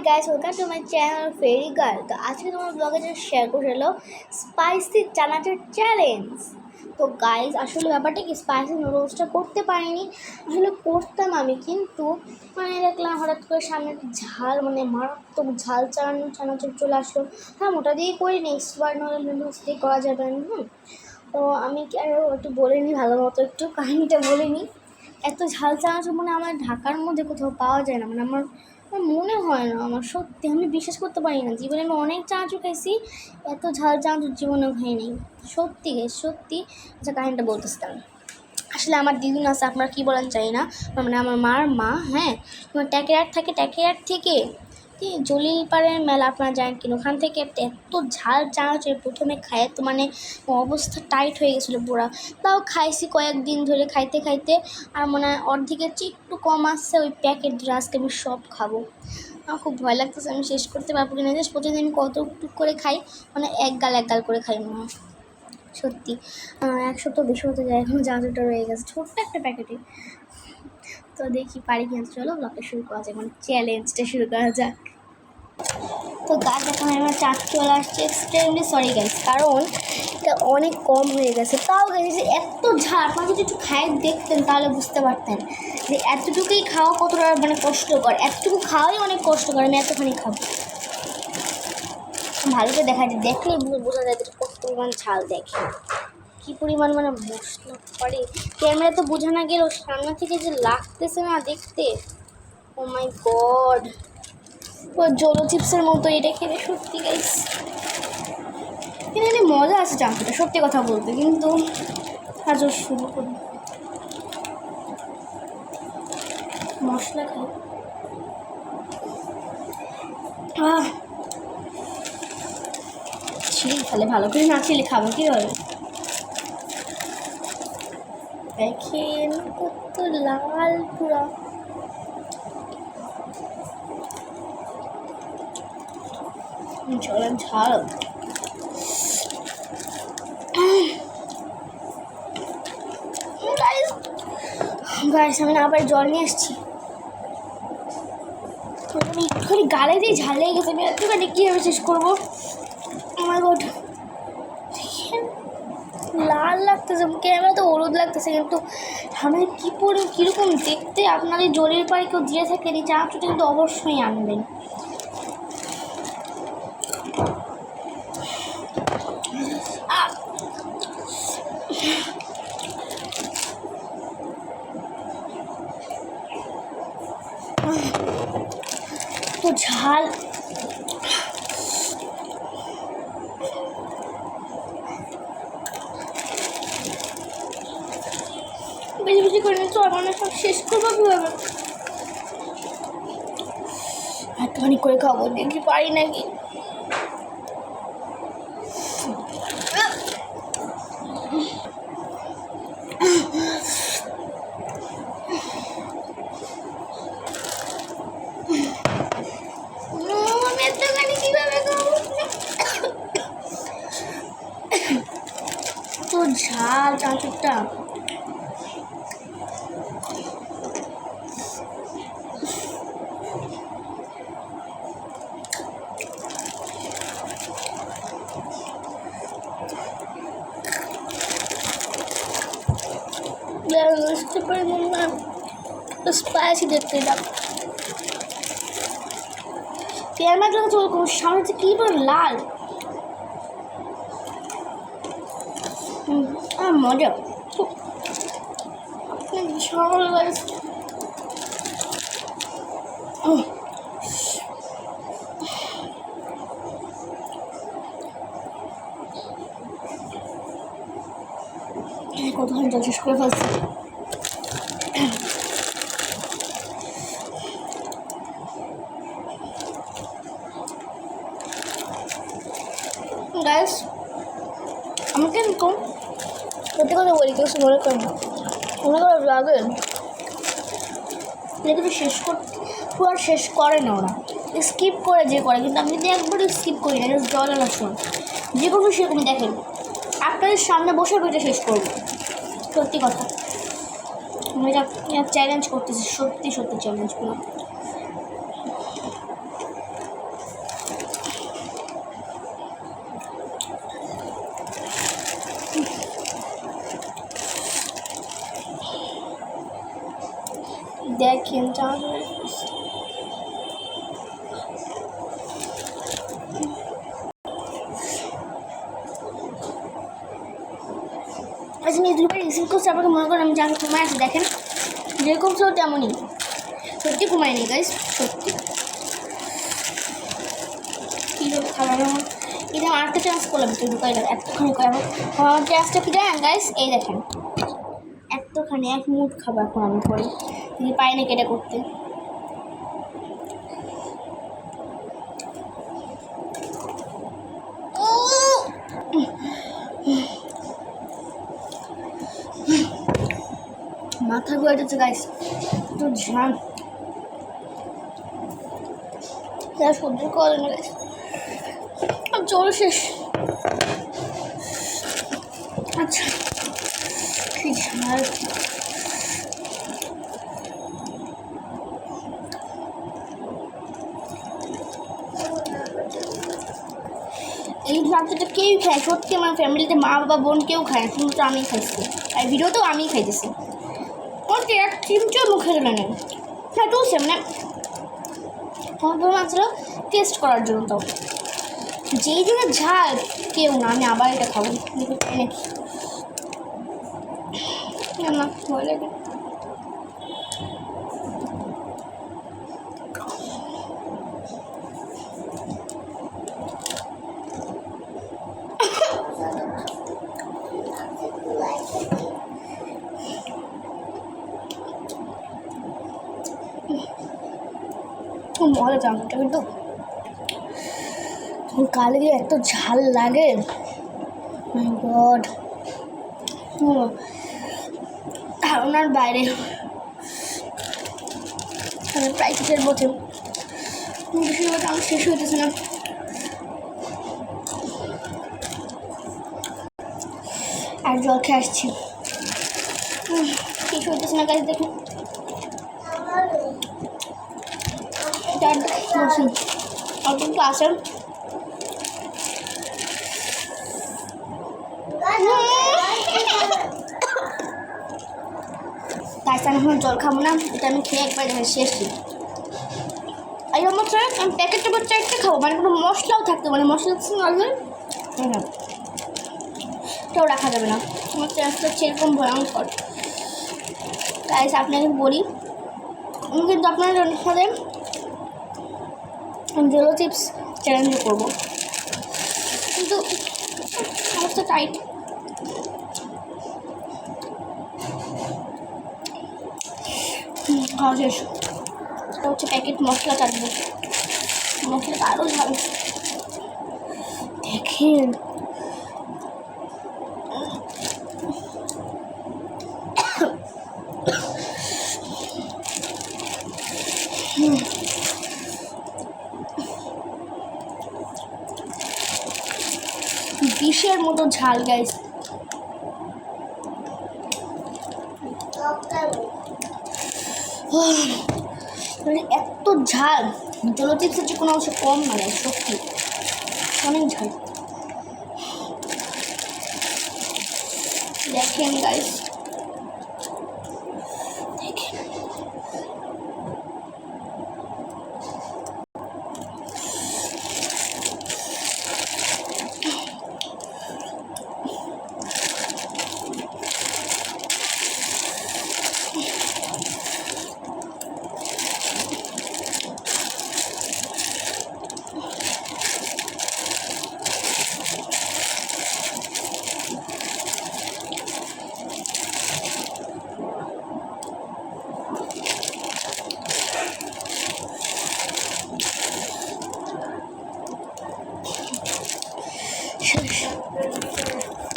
Guys, welcome to my channel fairy girl. তো আজকে তোমার ব্লগে যে শেয়ার করে হলো স্পাইসি চানাচুর চ্যালেঞ্জ। তো গাইস, আসলে ব্যাপারটা কি, স্পাইসি নুডলসটা করতে পারিনি। আসলে করতাম আমি, কিন্তু দেখলাম হঠাৎ করে সামনে ঝাল, মারাত্মক ঝাল চানাচুর চলে আসলো। হ্যাঁ, ওটা দিয়েই করিনি, এক্সপার্ট নুডলস দিয়ে করা যাবে না। তো আমি কি আর একটু বলে নিই, ভালো মতো একটু কাহিনিটা বলে নিই। এত ঝাল চানাচুর আমার ঢাকার মধ্যে কোথাও পাওয়া যায় না। আমার মনে হয় না, আমার সত্যি আমি বিশ্বাস করতে পারি না। জীবনে আমি অনেক চানাচুর খাইছি, এত ঝাল চানাচুর জীবনেও খাইনি। সত্যি সত্যি। আচ্ছা, কাহিনিটা বলতেছিলাম। আসলে আমার দিদুন আছে, আপনারা কী বলেন চাই না, আমার মার মা, হ্যাঁ, ট্যাকেরহাট থাকে, ট্যাকেরহাট থেকে জলিল পাড়ের মেলা, আপনারা জানেন কিনা, ওখান থেকে এত ঝাল চানাচুর প্রথমে খায় তো অবস্থা টাইট হয়ে গেছিলো পুরা। তাও খাইছি কয়েকদিন ধরে, খাইতে খাইতে আর অর্ধেকের চেয়ে একটু কম আসছে ওই প্যাকেট ধরে। আজকে আমি সব খাবো। আমার খুব ভয় লাগতেছে, আমি শেষ করতে পারবো কিনা। প্রতিদিন আমি কত টুক করে খাই, এক গাল করে খাই মনে হয়। সত্যি 1 সপ্তাহ বেশি হতে যায়, এখন চানাচুরটা রয়ে গেছে ছোট্ট একটা প্যাকেটে। তো দেখি পারি কিনা। চলো ব্লগটা শুরু করা যাক, চ্যালেঞ্জটা শুরু করা যাক। তো গাছ এখন আমার চাট চলে আসছে। এক্সট্রিমলি সরি গাইস, কারণ এটা অনেক কম হয়ে গেছে। তাও গেছে এত ঝাল, আপনারা যদি একটু খাই দেখতেন তাহলে বুঝতে পারতেন যে এতটুকুই খাওয়া কতটা কষ্টকর। এতটুকু খাওয়াই অনেক কষ্টকর, আমি এতখানি খাবো। ভালো করে দেখা যায়, দেখলে বোঝা যায় কত পরিমাণ ঝাল। দেখে কী পরিমাণ মশলা পড়ে। ক্যামেরা তো বোঝা না গেলেও সামনে থেকে যে লাগতেছে না দেখতে, ও মাই গড, জলো চিপসের মতো এটা খেলে। সত্যি গাইস, কিন্তু মজা আছে চানাচুরটা, সত্যি কথা বলতে। কিন্তু আজ শুরু করি, মশলা খাই। তাহলে ভালো করে না ছিলে খাবো কীভাবে? দেখেন কত লাল পুরা। চলেন ঝাল। গাইস, আমি আবার জল নিয়ে এসেছি। আমি একটুখানি গালে দিয়ে ঝাল লেগে গেছে, আমি একটুখানি কীভাবে শেষ করবো? আমার গড, লাল লাগতেছে, ক্যামেরা তো হলুদ লাগতেছে, কিন্তু আমি কীরকম দেখতে। আপনাদের জলের পাড়ে কেউ দিয়ে থাকেন এই চানাচুরটা কিন্তু অবশ্যই আনবেন। তো ঝাল, বেশি বেশি করে নিচ্ছ, সব শেষ করবো কীভাবে? একটুখানি করে খাবো, দেখি পারি নাকি। তো ঝাল চানাচুরটা, বুঝতে পারি না স্পাইসি দেখতে। এটা ক্যামেরা যখন চলবো সামনে যে কী বল লাল, মজা বিশাল গাইস। কতক্ষণ জল শেষ করে ফেলছি। গাইস, আমি কিন্তু সত্যি কথা বলি, কেউ মনে করেন না, মনে করে লাগেন কিন্তু পুরো শেষ করে না ওরা, স্কিপ করে যে করে। কিন্তু আমি যদি একবারও স্কিপ করি না, জল আনার সময় যে কোনো সেরকমই দেখেন আপনাদের সামনে বসে এটা শেষ করবো। সত্যি কথা, আমি এটা চ্যালেঞ্জ করতেছি, সত্যি চ্যালেঞ্জ করলাম। দেখেন আচ্ছা ইউটিউবে রিসিভ করছে আপনাকে মনে করেন আমি যা কমায় আছি দেখেন যেরকম ছিল তেমনই সত্যি কমায়নি গাইস সত্যি কীভাবে খাবার এটা আমার আরেকটা চান্স করলাম একটু ঢুকাই এতখানি করে আমার চান্সটা কি জানেন গাইস এই দেখেন এতখানি এক মুঠ খাবার এখন আমি করি যদি পাই না কেটে করতে মাথা ঘুরে যাচ্ছে গাইস তো ঝাল সহ্য করে না গাইস চল শেষ আচ্ছা কি ঝাল এই ভাতটা কেউ খায় সত্যি আমার ফ্যামিলিতে মা বাবা বোন কেউ খায় না কিন্তু আমি খাইছি আর ভিডিওতেও আমি খাইতেছি ওকে এক চিমচো মুখে গেলে নেই হ্যাঁ টুলছে মানে মাত্র টেস্ট করার জন্য তো যেই জন্য ঝাল কেউ না আমি আবার এটা খাবো নাকি না ভয় লাগে মজা চামচটা কিন্তু কালে গিয়ে এত ঝাল লাগে মাই গড ধারণার বাইরে প্রায় শেষের বছর বেশিরভাগ আমার শেষ হইতেছে না আর জল খেয়ে আসছি শেষ হইতেছে না গাছ দেখুন অল্প একটু আসেন তাই আমি এখন জল খাবো না এটা আমি খেয়ে একবার শেষ এই আমার আমি প্যাকেটটা বা চারটে খাবো মানে কোনো মশলাও থাকতে মানে মশলা আসবে হ্যাঁ এটাও রাখা যাবে না আমার চাষটা হচ্ছে এরকম ভয়ঙ্কর তাই আপনাকে বলি আমি কিন্তু আপনার সাথে জেলো চিপস চ্যালেঞ্জ করবো কিন্তু অবস্থা টাইট খাওয়া শেষ এটা হচ্ছে প্যাকেট মশলা চাটবে মশলাটা আরও ঝাল দেখেন বিষের মতো ঝাল গাইস মানে এত ঝাল জেলো চিপসের যে কোনো অংশ কম মানে সত্যি অনেক ঝাল দেখেন গাইস